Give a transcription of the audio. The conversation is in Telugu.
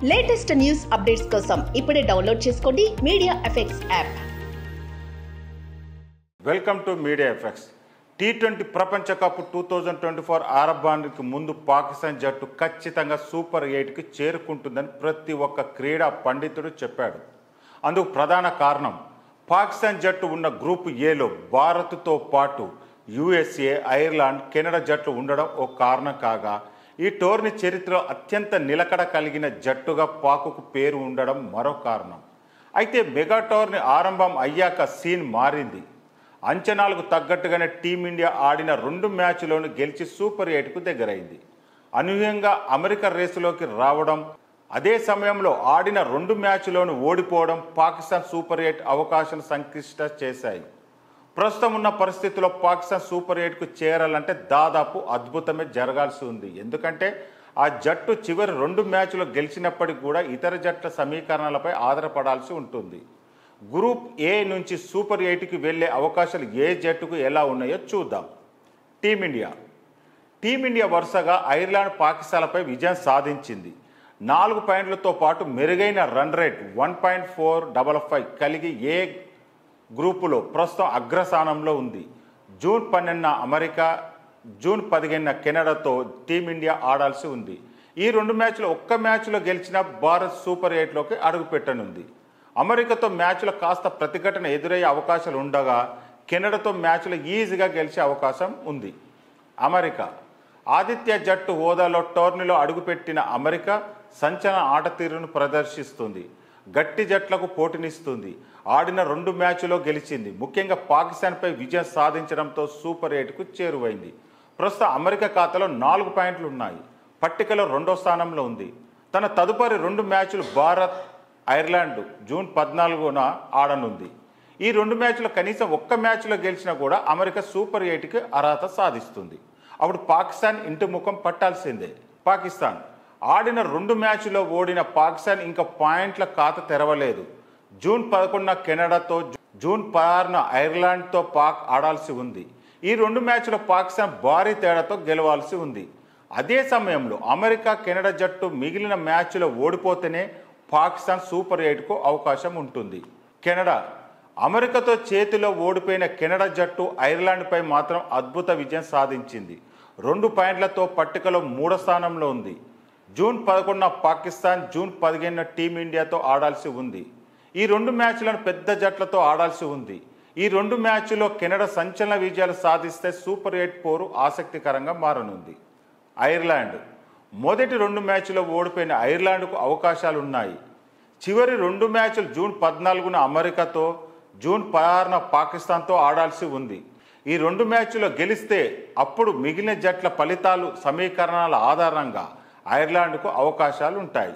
లేటెస్ట్ న్యూస్ అప్డేట్స్ కోసం ఇప్పుడే డౌన్లోడ్ చేసుకోండి media effects app. Welcome to media effects. T20 ప్రపంచ కప్ 2024 ఆరంభానికి ముందు పాకిస్తాన్ జట్టు ఖచ్చితంగా సూపర్ 8కి చేరుకుంటుందని ప్రతి ఒక్క క్రీడా పండితుడు చెప్పాడు. అందుకు ప్రధాన కారణం పాకిస్తాన్ జట్టు ఉన్న గ్రూప్ ఏలో భారత్తో పాటు USA, ఐర్లాండ్, కెనడా జట్లు ఉండడం ఓ కారణం కాగా, ఈ టోర్నీ చరిత్రలో అత్యంత నిలకడ కలిగిన జట్టుగా పాకుకు పేరు ఉండడం మరో కారణం. అయితే మెగా టోర్నీ ఆరంభం అయ్యాక సీన్ మారింది. అంచనాలకు తగ్గట్టుగానే టీమిండియా ఆడిన 2 మ్యాచ్లోనూ గెలిచి సూపర్ 8కు దగ్గరైంది. అనూహ్యంగా అమెరికా రేసులోకి రావడం, అదే సమయంలో ఆడిన 2 మ్యాచ్లోనూ ఓడిపోవడం పాకిస్తాన్ సూపర్ 8 అవకాశాలు సంక్లిష్ట చేశాయి. ప్రస్తుతం ఉన్న పరిస్థితుల్లో పాకిస్తాన్ సూపర్ 8కు చేరాలంటే దాదాపు అద్భుతమే జరగాల్సి ఉంది. ఎందుకంటే ఆ జట్టు చివరి 2 మ్యాచ్లు గెలిచినప్పటికీ కూడా ఇతర జట్ల సమీకరణలపై ఆధారపడాల్సి ఉంటుంది. గ్రూప్ ఏ నుంచి సూపర్ 8కి వెళ్లే అవకాశాలు ఏ జట్టుకు ఎలా ఉన్నాయో చూద్దాం. టీమిండియా వరుసగా ఐర్లాండ్, పాకిస్తాన్లపై విజయం సాధించింది. 4 పాయింట్లతో పాటు మెరుగైన రన్ రేట్ 1.455 కలిగి ఏ గ్రూపులో ప్రస్తుతం అగ్రస్థానంలో ఉంది. జూన్ 12న అమెరికా, జూన్ 15న కెనడాతో టీమిండియా ఆడాల్సి ఉంది. ఈ 2 మ్యాచ్లు ఒక్క మ్యాచ్లో గెలిచిన భారత్ సూపర్ 8లోకి అడుగుపెట్టనుంది. అమెరికాతో మ్యాచ్లో కాస్త ప్రతిఘటన ఎదురయ్యే అవకాశాలు ఉండగా, కెనడాతో మ్యాచ్లో ఈజీగా గెలిచే అవకాశం ఉంది. అమెరికా ఆతిథ్య జట్టు హోదాలో టోర్నీలో అడుగుపెట్టిన అమెరికా సంచలన ఆట తీరును ప్రదర్శిస్తుంది. గట్టి జట్లకు పోటీనిస్తుంది. ఆడిన 2 మ్యాచ్లో గెలిచింది. ముఖ్యంగా పాకిస్తాన్పై విజయం సాధించడంతో సూపర్ 8కు చేరువైంది. ప్రస్తుతం అమెరికా ఖాతాలో 4 పాయింట్లు ఉన్నాయి. పట్టికలో 2వ స్థానంలో ఉంది. తన తదుపరి 2 మ్యాచ్లు భారత్, ఐర్లాండ్ జూన్ 14న ఆడనుంది. ఈ 2 మ్యాచ్లో కనీసం ఒక్క మ్యాచ్లో గెలిచినా కూడా అమెరికా సూపర్ 8కి అర్హత సాధిస్తుంది. అప్పుడు పాకిస్తాన్ ఇంటి ముఖం పట్టాల్సిందే. పాకిస్తాన్ ఆడిన 2 మ్యాచ్లో ఓడిన పాకిస్తాన్ ఇంకా పాయింట్ల ఖాతా తెరవలేదు. జూన్ 11న కెనడాతో, జూన్ 16న ఐర్లాండ్తో పాక్ ఆడాల్సి ఉంది. ఈ 2 మ్యాచ్లో పాకిస్తాన్ భారీ తేడాతో గెలవాల్సి ఉంది. అదే సమయంలో అమెరికా, కెనడా జట్టు మిగిలిన మ్యాచ్లో ఓడిపోతేనే పాకిస్తాన్ సూపర్ 8కు అవకాశం ఉంటుంది. కెనడా అమెరికాతో చేతిలో ఓడిపోయిన కెనడా జట్టు ఐర్లాండ్పై మాత్రం అద్భుత విజయం సాధించింది. 2 పాయింట్లతో పట్టికలో 3వ స్థానంలో ఉంది. జూన్ 11న పాకిస్తాన్, జూన్ 15న టీమిండియాతో ఆడాల్సి ఉంది. ఈ 2 మ్యాచ్లను పెద్ద జట్లతో ఆడాల్సి ఉంది. ఈ 2 మ్యాచ్ల్లో కెనడా సంచలన విజయాలు సాధిస్తే సూపర్ 8 పోరు ఆసక్తికరంగా మారనుంది. ఐర్లాండ్ మొదటి 2 మ్యాచ్లో ఓడిపోయిన ఐర్లాండ్కు అవకాశాలున్నాయి. చివరి 2 మ్యాచ్లు జూన్ 14న అమెరికాతో, జూన్ 16న పాకిస్తాన్తో ఆడాల్సి ఉంది. ఈ 2 మ్యాచ్లో గెలిస్తే అప్పుడు మిగిలిన జట్ల ఫలితాలు సమీకరణాల ఆధారంగా ఐర్లాండ్కు అవకాశాలు ఉంటాయి.